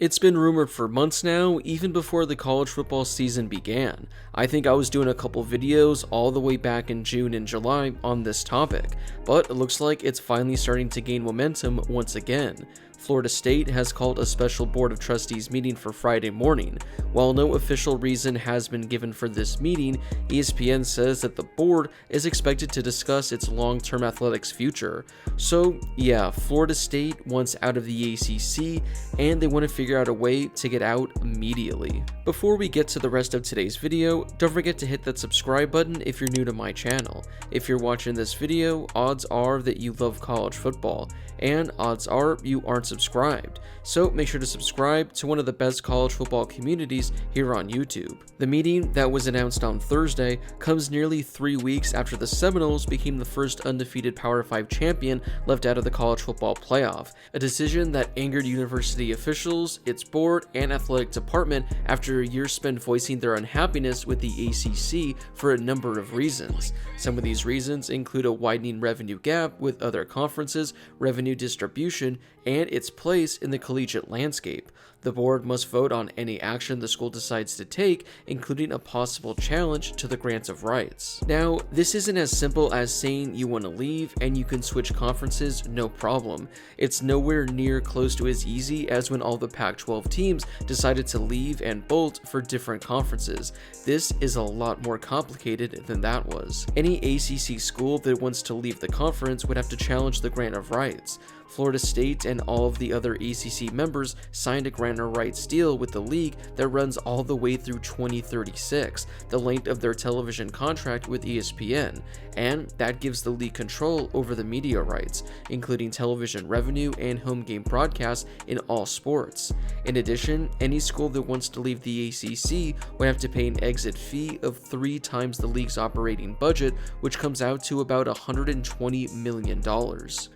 It's been rumored for months now, even before the college football season began. I think I was doing a couple videos all the way back in June and July on this topic, but it looks like it's finally starting to gain momentum once again. Florida State has called a special Board of Trustees meeting for Friday morning. While no official reason has been given for this meeting, ESPN says that the board is expected to discuss its long-term athletics future. So yeah, Florida State wants out of the ACC, and they want to figure out a way to get out immediately. Before we get to the rest of today's video, don't forget to hit that subscribe button if you're new to my channel. If you're watching this video, odds are that you love college football, and odds are you aren't subscribed, so make sure to subscribe to one of the best college football communities here on YouTube. The meeting that was announced on Thursday comes nearly 3 weeks after the Seminoles became the first undefeated Power 5 champion left out of the college football playoff, a decision that angered university officials, its board, and athletic department after a year spent voicing their unhappiness with the ACC for a number of reasons. Some of these reasons include a widening revenue gap with other conferences, revenue distribution, and its place in the collegiate landscape. The board must vote on any action the school decides to take, including a possible challenge to the grant of rights. Now, this isn't as simple as saying you want to leave and you can switch conferences, no problem. It's nowhere near close to as easy as when all the Pac-12 teams decided to leave and bolt for different conferences. This is a lot more complicated than that was. Any ACC school that wants to leave the conference would have to challenge the grant of rights. Florida State and all of the other ACC members signed a grant of rights deal with the league that runs all the way through 2036, the length of their television contract with ESPN, and that gives the league control over the media rights, including television revenue and home game broadcasts in all sports. In addition, any school that wants to leave the ACC would have to pay an exit fee of 3 times the league's operating budget, which comes out to about $120 million.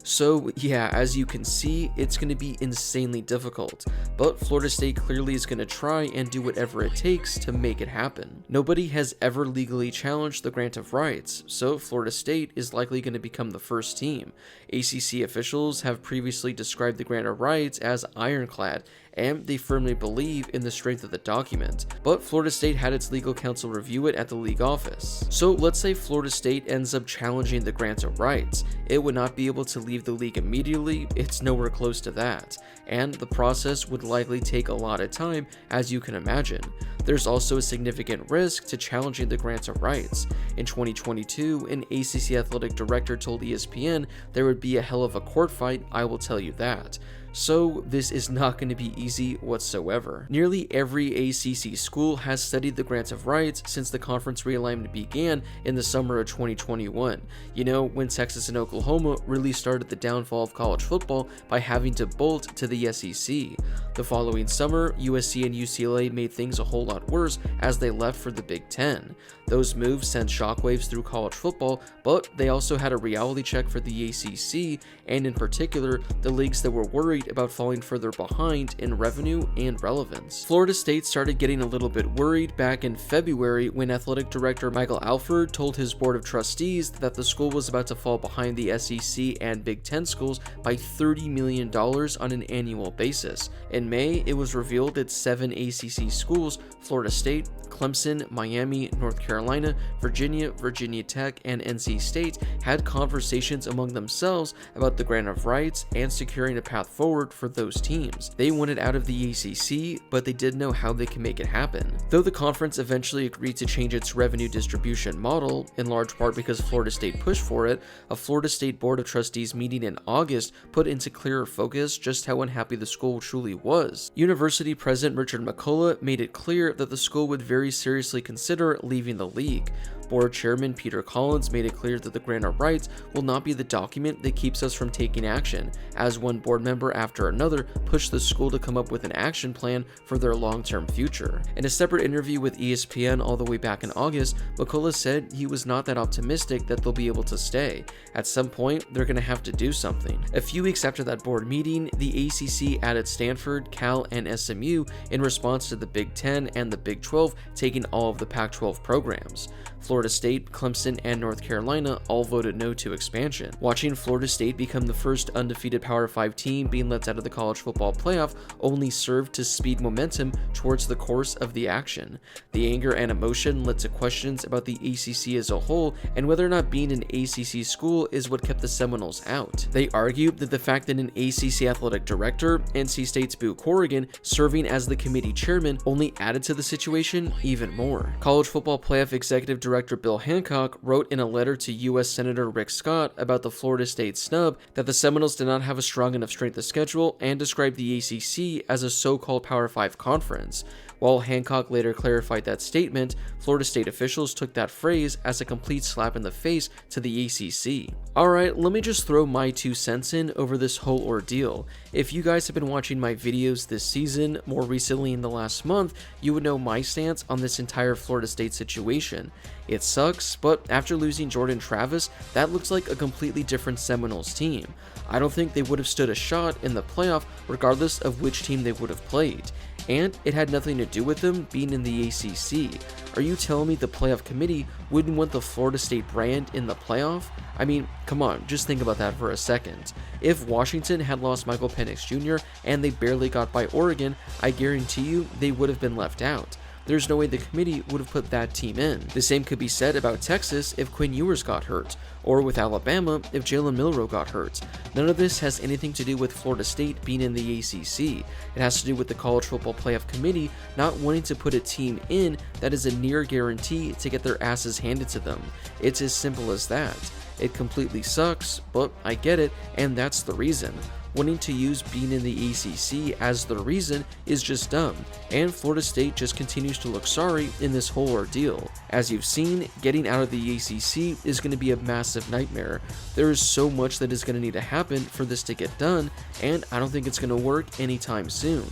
So yeah, as you can see, it's going to be insanely difficult, but Florida State clearly is going to try and do whatever it takes to make it happen. Nobody has ever legally challenged the grant of rights, so Florida State is likely going to become the first team. ACC officials have previously described the grant of rights as ironclad, and they firmly believe in the strength of the document, but Florida State had its legal counsel review it at the league office. So let's say Florida State ends up challenging the grant of rights. It would not be able to leave the league immediately, it's nowhere close to that, and the process would likely take a lot of time, as you can imagine. There's also a significant risk to challenging the grant of rights. In 2022, an ACC athletic director told ESPN there would be a hell of a court fight, I will tell you that. So this is not going to be easy whatsoever. Nearly every ACC school has studied the grant of rights since the conference realignment began in the summer of 2021. You know, when Texas and Oklahoma really started the downfall of college football by having to bolt to the SEC. The following summer, USC and UCLA made things a whole lot worse as they left for the Big Ten. Those moves sent shockwaves through college football, but they also had a reality check for the ACC, and in particular, the leagues that were worried about falling further behind in revenue and relevance. Florida State started getting a little bit worried back in February when athletic director Michael Alford told his board of trustees that the school was about to fall behind the SEC and Big Ten schools by $30 million on an annual basis. In May, it was revealed that 7 ACC schools, Florida State, Clemson, Miami, North Carolina, Virginia, Virginia Tech, and NC State had conversations among themselves about the grant of rights and securing a path forward for those teams. They wanted out of the ACC, but they didn't know how they can make it happen. Though the conference eventually agreed to change its revenue distribution model, in large part because Florida State pushed for it, a Florida State Board of Trustees meeting in August put into clearer focus just how unhappy the school truly was. University President Richard McCullough made it clear that the school would very seriously consider leaving the league. Board Chairman Peter Collins made it clear that the grant of rights will not be the document that keeps us from taking action, as one board member after another pushed the school to come up with an action plan for their long-term future. In a separate interview with ESPN all the way back in August, McCullough said he was not that optimistic that they'll be able to stay. At some point, they're going to have to do something. A few weeks after that board meeting, the ACC added Stanford, Cal, and SMU in response to the Big Ten and the Big 12 taking all of the Pac-12 programs. Florida State, Clemson, and North Carolina all voted no to expansion. Watching Florida State become the first undefeated Power 5 team being let out of the college football playoff only served to speed momentum towards the course of the action. The anger and emotion led to questions about the ACC as a whole and whether or not being an ACC school is what kept the Seminoles out. They argued that the fact that an ACC athletic director, NC State's Boo Corrigan, serving as the committee chairman only added to the situation even more. College football playoff executive director Bill Hancock wrote in a letter to U.S. Senator Rick Scott about the Florida State snub that the Seminoles did not have a strong enough strength of schedule and described the ACC as a so-called Power 5 conference. While Hancock later clarified that statement, Florida State officials took that phrase as a complete slap in the face to the ACC. Alright, let me just throw my 2 cents in over this whole ordeal. If you guys have been watching my videos this season, more recently in the last month, you would know my stance on this entire Florida State situation. It sucks, but after losing Jordan Travis, that looks like a completely different Seminoles team. I don't think they would have stood a shot in the playoff regardless of which team they would have played. And it had nothing to do with them being in the ACC. Are you telling me the playoff committee wouldn't want the Florida State brand in the playoff? I mean, come on, just think about that for a second. If Washington had lost Michael Penix Jr. and they barely got by Oregon, I guarantee you they would have been left out. There's no way the committee would have put that team in. The same could be said about Texas if Quinn Ewers got hurt, or with Alabama if Jalen Milroe got hurt. None of this has anything to do with Florida State being in the ACC. It has to do with the College Football Playoff Committee not wanting to put a team in that is a near guarantee to get their asses handed to them. It's as simple as that. It completely sucks, but I get it, and that's the reason. Wanting to use being in the ACC as the reason is just dumb, and Florida State just continues to look sorry in this whole ordeal. As you've seen, getting out of the ACC is going to be a massive nightmare. There is so much that is going to need to happen for this to get done, and I don't think it's going to work anytime soon.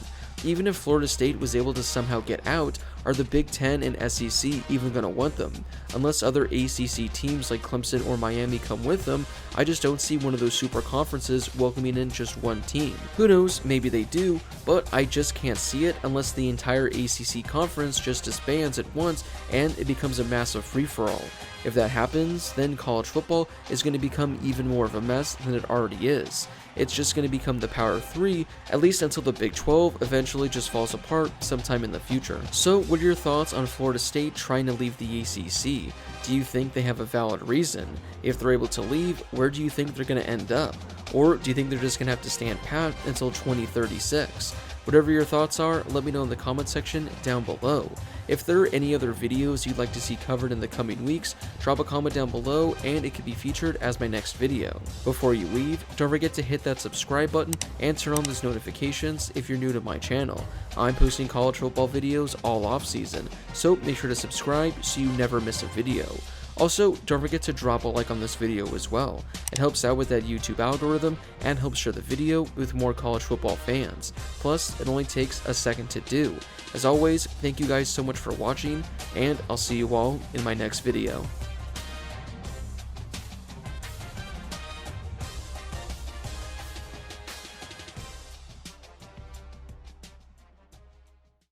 Even if Florida State was able to somehow get out, are the Big Ten and SEC even going to want them? Unless other ACC teams like Clemson or Miami come with them, I just don't see one of those super conferences welcoming in just one team. Who knows, maybe they do, but I just can't see it unless the entire ACC conference just disbands at once and it becomes a massive free-for-all. If that happens, then college football is going to become even more of a mess than it already is. It's just going to become the Power 3, at least until the Big 12 eventually just falls apart sometime in the future. So what are your thoughts on Florida State trying to leave the ACC? Do you think they have a valid reason? If they're able to leave, where do you think they're going to end up? Or do you think they're just going to have to stand pat until 2036? Whatever your thoughts are, let me know in the comment section down below. If there are any other videos you'd like to see covered in the coming weeks, drop a comment down below and it could be featured as my next video. Before you leave, don't forget to hit that subscribe button and turn on those notifications if you're new to my channel. I'm posting college football videos all off season, so make sure to subscribe so you never miss a video. Also, don't forget to drop a like on this video as well. It helps out with that YouTube algorithm and helps share the video with more college football fans. Plus, it only takes a second to do. As always, thank you guys so much for watching, and I'll see you all in my next video.